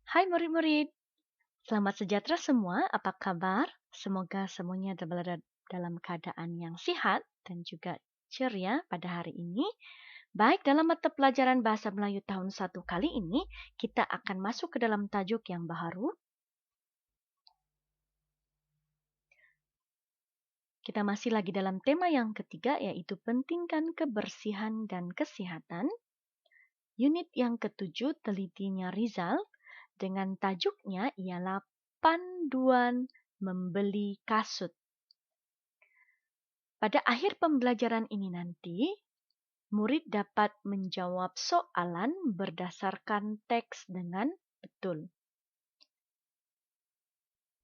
Hai murid-murid, selamat sejahtera semua. Apa kabar? Semoga semuanya berada dalam keadaan yang sehat dan juga ceria pada hari ini. Baik, dalam mata pelajaran Bahasa Melayu tahun 1 kali ini, kita akan masuk ke dalam tajuk yang baru. Kita masih lagi dalam tema yang ketiga, yaitu pentingkan kebersihan dan kesehatan. Unit yang ketujuh, telitinya Rizal, dengan tajuknya ialah Panduan Membeli Kasut. Pada akhir pembelajaran ini nanti, murid dapat menjawab soalan berdasarkan teks dengan betul.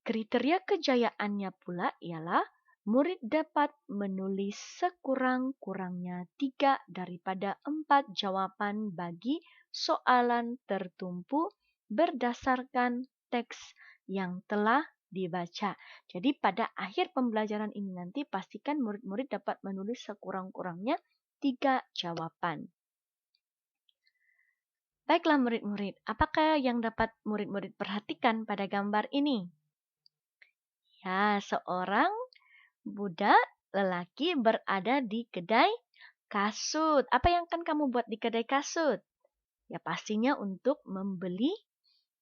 Kriteria kejayaannya pula ialah murid dapat menulis sekurang-kurangnya 3 daripada 4 jawapan bagi soalan tertumpu berdasarkan teks yang telah dibaca. Jadi pada akhir pembelajaran ini nanti pastikan murid-murid dapat menulis sekurang-kurangnya 3 jawaban. Baiklah murid-murid, apakah yang dapat murid-murid perhatikan pada gambar ini? Ya, seorang budak lelaki berada di kedai kasut. Apa yang akan kamu buat di kedai kasut? Ya pastinya untuk membeli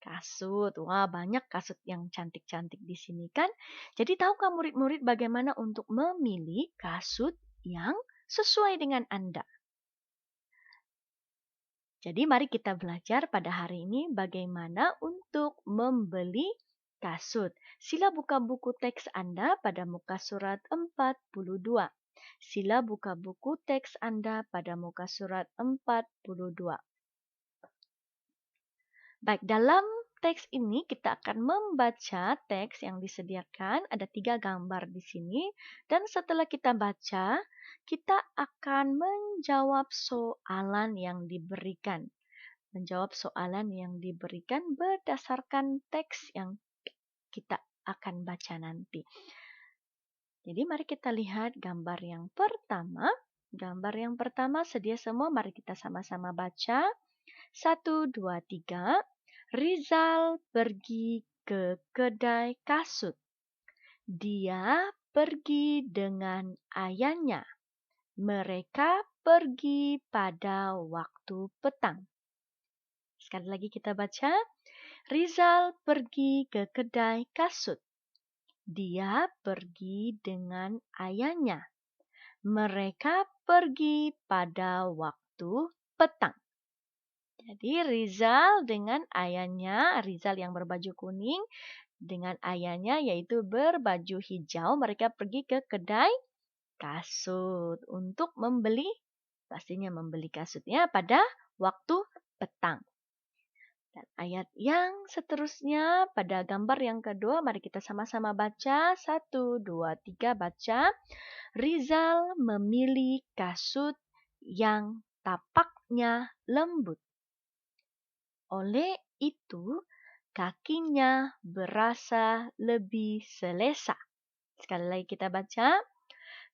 kasut. Wah, banyak kasut yang cantik-cantik di sini kan. Jadi tahukah murid-murid bagaimana untuk memilih kasut yang sesuai dengan Anda? Jadi mari kita belajar pada hari ini bagaimana untuk membeli kasut. Sila buka buku teks Anda pada muka surat 42. Sila buka buku teks Anda pada muka surat 42. Baik, dalam teks ini kita akan membaca teks yang disediakan. Ada 3 gambar di sini. Dan setelah kita baca, kita akan menjawab soalan yang diberikan. Menjawab soalan yang diberikan berdasarkan teks yang kita akan baca nanti. Jadi mari kita lihat gambar yang pertama. Gambar yang pertama sedia semua, mari kita sama-sama baca. 1, 2, 3. Rizal pergi ke kedai kasut. Dia pergi dengan ayahnya. Mereka pergi pada waktu petang. Sekali lagi kita baca. Rizal pergi ke kedai kasut. Dia pergi dengan ayahnya. Mereka pergi pada waktu petang. Jadi Rizal dengan ayahnya, Rizal yang berbaju kuning dengan ayahnya yaitu berbaju hijau, mereka pergi ke kedai kasut untuk pastinya membeli kasutnya pada waktu petang. Dan ayat yang seterusnya pada gambar yang kedua, mari kita sama-sama baca. 1, 2, 3, baca. Rizal memilih kasut yang tapaknya lembut. Oleh itu, kakinya berasa lebih selesa. Sekali lagi kita baca.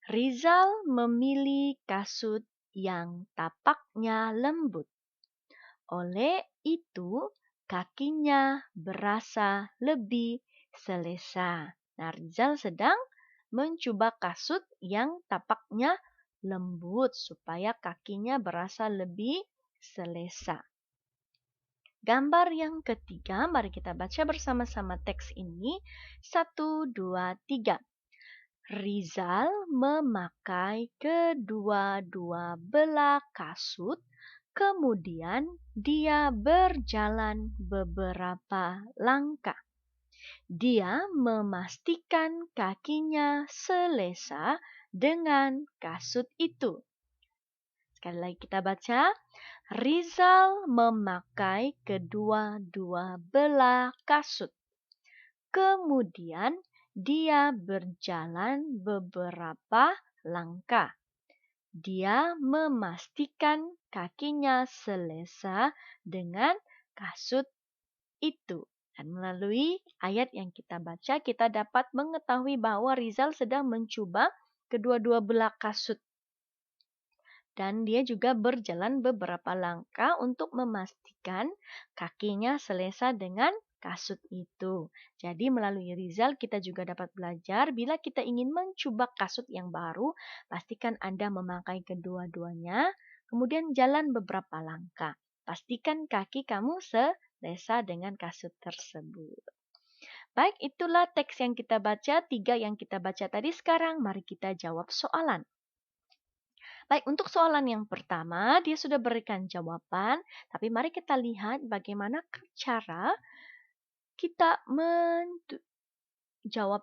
Rizal memilih kasut yang tapaknya lembut. Oleh itu, kakinya berasa lebih selesa. Nah, Rizal sedang mencoba kasut yang tapaknya lembut supaya kakinya berasa lebih selesa. Gambar yang ketiga, mari kita baca bersama-sama teks ini. 1, 2, 3. Rizal memakai kedua-dua belah kasut, kemudian dia berjalan beberapa langkah. Dia memastikan kakinya selesa dengan kasut itu. Sekali lagi kita baca. Rizal memakai kedua-dua belah kasut. Kemudian dia berjalan beberapa langkah. Dia memastikan kakinya selesa dengan kasut itu. Dan melalui ayat yang kita baca, kita dapat mengetahui bahwa Rizal sedang mencoba kedua-dua belah kasut. Dan dia juga berjalan beberapa langkah untuk memastikan kakinya selesa dengan kasut itu. Jadi melalui Rizal kita juga dapat belajar bila kita ingin mencoba kasut yang baru, pastikan Anda memakai kedua-duanya, kemudian jalan beberapa langkah. Pastikan kaki kamu selesa dengan kasut tersebut. Baik, itulah teks yang kita baca, 3 yang kita baca tadi. Sekarang mari kita jawab soalan. Baik, untuk soalan yang pertama, dia sudah berikan jawaban, tapi mari kita lihat bagaimana cara kita menjawab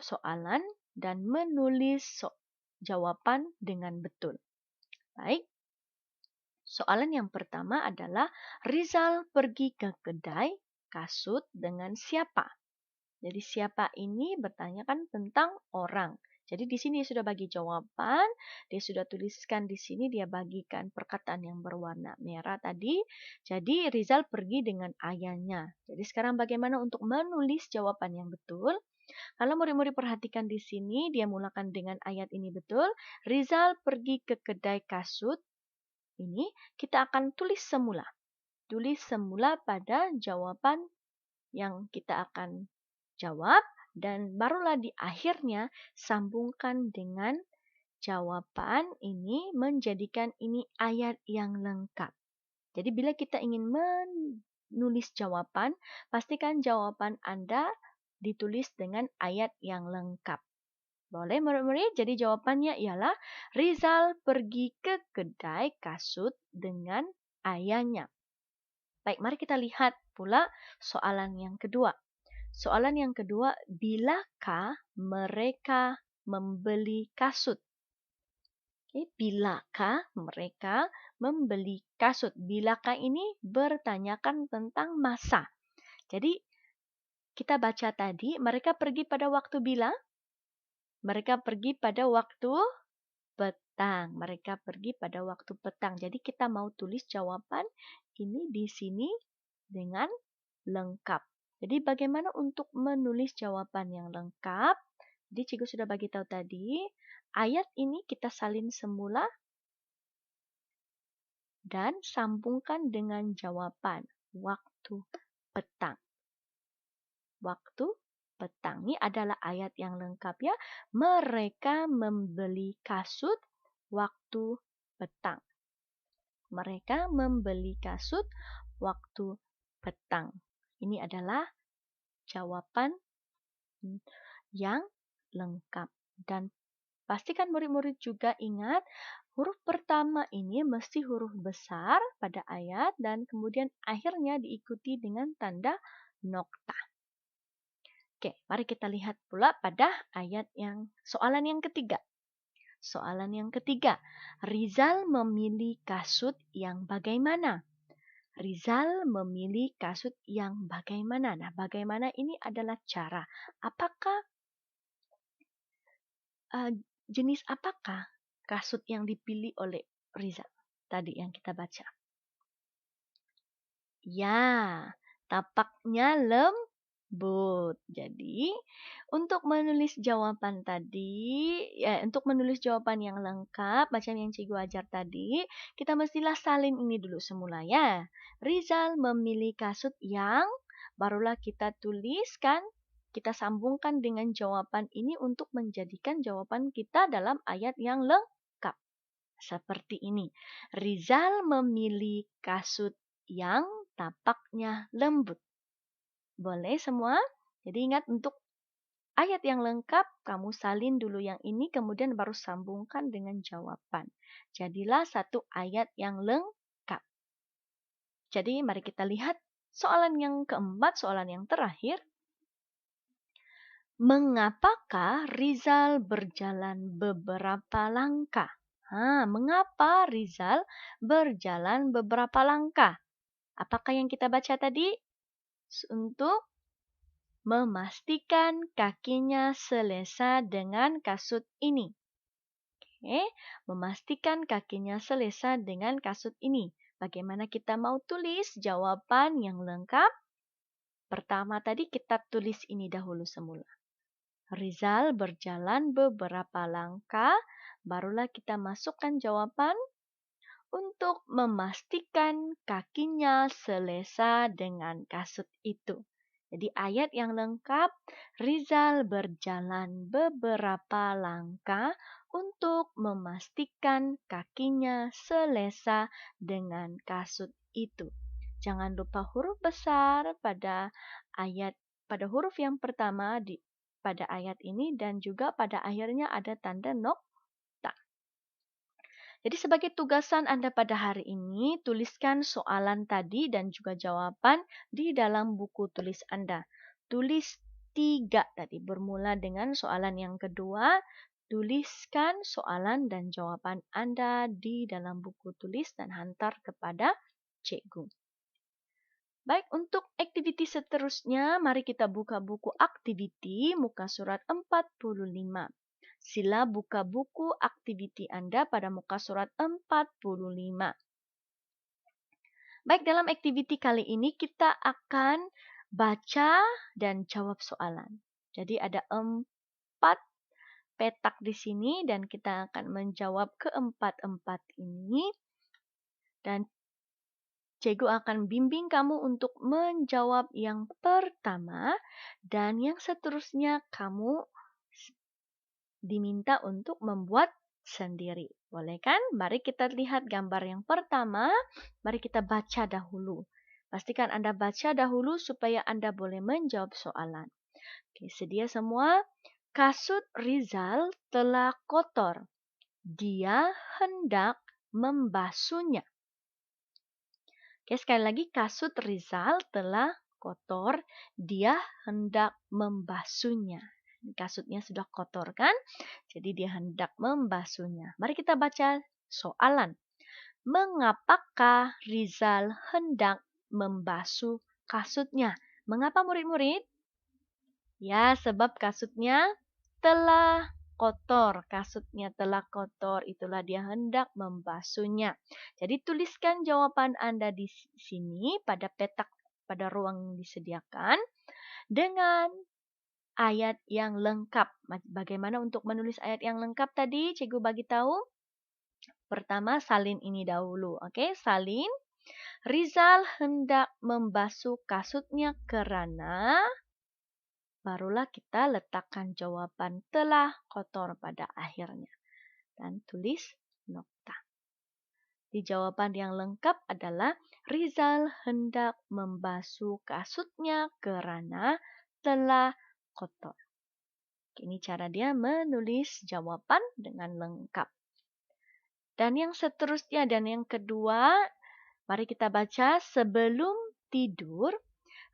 soalan dan menulis jawaban dengan betul. Baik, soalan yang pertama adalah Rizal pergi ke kedai kasut dengan siapa? Jadi siapa ini bertanyakan tentang orang. Jadi di sini dia sudah bagi jawaban, dia sudah tuliskan di sini, dia bagikan perkataan yang berwarna merah tadi. Jadi Rizal pergi dengan ayahnya. Jadi sekarang bagaimana untuk menulis jawaban yang betul? Kalau murid-murid perhatikan di sini, dia mulakan dengan ayat ini betul. Rizal pergi ke kedai kasut. Ini kita akan tulis semula. Tulis semula pada jawaban yang kita akan jawab, dan barulah di akhirnya sambungkan dengan jawaban ini menjadikan ini ayat yang lengkap. Jadi bila kita ingin menulis jawaban, pastikan jawaban Anda ditulis dengan ayat yang lengkap. Boleh murid-murid? Jadi jawabannya ialah Rizal pergi ke kedai kasut dengan ayahnya. Baik, mari kita lihat pula soalan yang kedua. Soalan yang kedua, bilakah mereka membeli kasut? Bilakah mereka membeli kasut? Bilakah ini bertanyakan tentang masa. Jadi kita baca tadi, mereka pergi pada waktu bila? Mereka pergi pada waktu petang. Mereka pergi pada waktu petang. Jadi kita mau tulis jawaban ini di sini dengan lengkap. Jadi bagaimana untuk menulis jawaban yang lengkap? Jadi cikgu sudah bagi tahu tadi, ayat ini kita salin semula dan sambungkan dengan jawaban waktu petang. Waktu petang ini adalah ayat yang lengkap ya. Mereka membeli kasut waktu petang. Mereka membeli kasut waktu petang. Ini adalah jawaban yang lengkap. Dan pastikan murid-murid juga ingat huruf pertama ini mesti huruf besar pada ayat dan kemudian akhirnya diikuti dengan tanda nokta. Oke, mari kita lihat pula pada ayat yang soalan yang ketiga. Soalan yang ketiga, Rizal memilih kasut yang bagaimana? Rizal memilih kasut yang bagaimana? Nah, bagaimana ini adalah cara. Apakah jenis apakah kasut yang dipilih oleh Rizal tadi yang kita baca? Ya, tapaknya lembut. Jadi, untuk menulis jawaban tadi, untuk menulis jawaban yang lengkap, macam yang cikgu ajar tadi, kita mestilah salin ini dulu semula ya. Rizal memilih kasut yang, barulah kita tuliskan, kita sambungkan dengan jawaban ini untuk menjadikan jawaban kita dalam ayat yang lengkap. Seperti ini. Rizal memilih kasut yang tapaknya lembut. Boleh semua? Jadi ingat untuk ayat yang lengkap, kamu salin dulu yang ini, kemudian baru sambungkan dengan jawaban. Jadilah satu ayat yang lengkap. Jadi mari kita lihat soalan yang keempat, soalan yang terakhir. Mengapakah Rizal berjalan beberapa langkah? Mengapa Rizal berjalan beberapa langkah? Apakah yang kita baca tadi? Untuk memastikan kakinya selesa dengan kasut ini. Oke, memastikan kakinya selesa dengan kasut ini. Bagaimana kita mau tulis jawaban yang lengkap? Pertama tadi kita tulis ini dahulu semula. Rizal berjalan beberapa langkah, barulah kita masukkan jawaban untuk memastikan kakinya selesa dengan kasut itu. Jadi ayat yang lengkap, Rizal berjalan beberapa langkah untuk memastikan kakinya selesa dengan kasut itu. Jangan lupa huruf besar pada huruf yang pertama pada ayat ini dan juga pada akhirnya ada tanda nokta. Jadi sebagai tugasan Anda pada hari ini, tuliskan soalan tadi dan juga jawaban di dalam buku tulis Anda. Tulis 3 tadi, bermula dengan soalan yang kedua. Tuliskan soalan dan jawaban Anda di dalam buku tulis dan hantar kepada cikgu. Baik, untuk aktiviti seterusnya, mari kita buka buku aktiviti muka surat 45. Sila buka buku aktiviti Anda pada muka surat 45. Baik, dalam aktiviti kali ini kita akan baca dan jawab soalan. Jadi ada 4 petak di sini dan kita akan menjawab keempat-empat ini. Dan cikgu akan bimbing kamu untuk menjawab yang pertama dan yang seterusnya kamu diminta untuk membuat sendiri. Boleh kan? Mari kita lihat gambar yang pertama. Mari kita baca dahulu. Pastikan Anda baca dahulu supaya Anda boleh menjawab soalan. Oke, sedia semua? Kasut Rizal telah kotor. Dia hendak membasuhnya. Oke, sekali lagi kasut Rizal telah kotor. Dia hendak membasuhnya. Kasutnya sudah kotor kan? Jadi dia hendak membasuhnya. Mari kita baca soalan. Mengapakah Rizal hendak membasuh kasutnya? Mengapa murid-murid? Ya, sebab kasutnya telah kotor. Kasutnya telah kotor. Itulah dia hendak membasuhnya. Jadi tuliskan jawaban Anda di sini pada petak pada ruang yang disediakan dengan ayat yang lengkap. Bagaimana untuk menulis ayat yang lengkap tadi? Cikgu bagi tahu. Pertama, salin ini dahulu. Oke, salin. Rizal hendak membasuh kasutnya karena barulah kita letakkan jawaban telah kotor pada akhirnya. Dan tulis nokta. Di jawaban yang lengkap adalah Rizal hendak membasuh kasutnya karena telah kotor. Ini cara dia menulis jawaban dengan lengkap. Dan yang seterusnya dan yang kedua, mari kita baca. Sebelum tidur,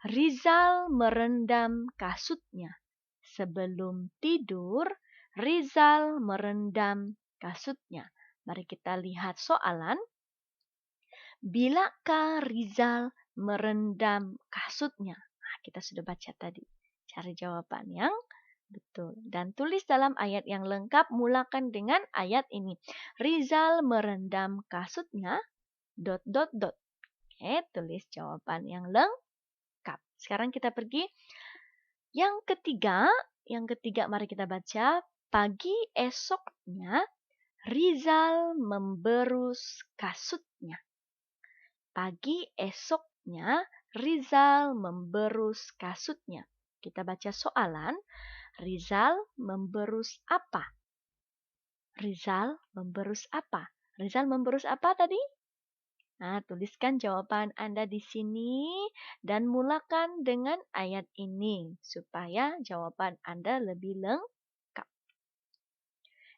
Rizal merendam kasutnya. Sebelum tidur, Rizal merendam kasutnya. Mari kita lihat soalan. Bilakah Rizal merendam kasutnya? Nah, kita sudah baca tadi. Cari jawaban yang betul. Dan tulis dalam ayat yang lengkap, mulakan dengan ayat ini. Rizal merendam kasutnya, ... Oke, tulis jawaban yang lengkap. Sekarang kita pergi. Yang ketiga mari kita baca. Pagi esoknya, Rizal memberus kasutnya. Pagi esoknya, Rizal memberus kasutnya. Kita baca soalan. Rizal memberus apa? Rizal memberus apa? Rizal memberus apa tadi? Nah, tuliskan jawaban Anda di sini dan mulakan dengan ayat ini supaya jawaban Anda lebih lengkap.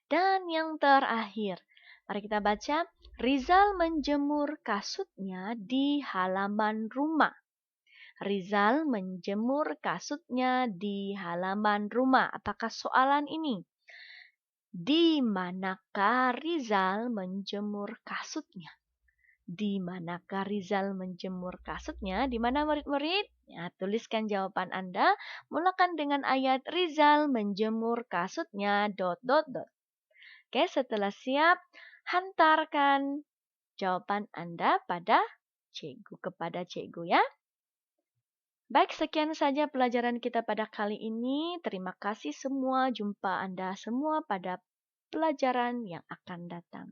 Dan yang terakhir, mari kita baca. Rizal menjemur kasutnya di halaman rumah. Rizal menjemur kasutnya di halaman rumah. Apakah soalan ini? Di manakah Rizal menjemur kasutnya? Di manakah Rizal menjemur kasutnya? Di mana murid-murid? Ya, tuliskan jawaban Anda. Mulakan dengan ayat Rizal menjemur kasutnya ... Oke, setelah siap, hantarkan jawaban Anda kepada cikgu ya. Baik, sekian saja pelajaran kita pada kali ini. Terima kasih semua. Jumpa Anda semua pada pelajaran yang akan datang.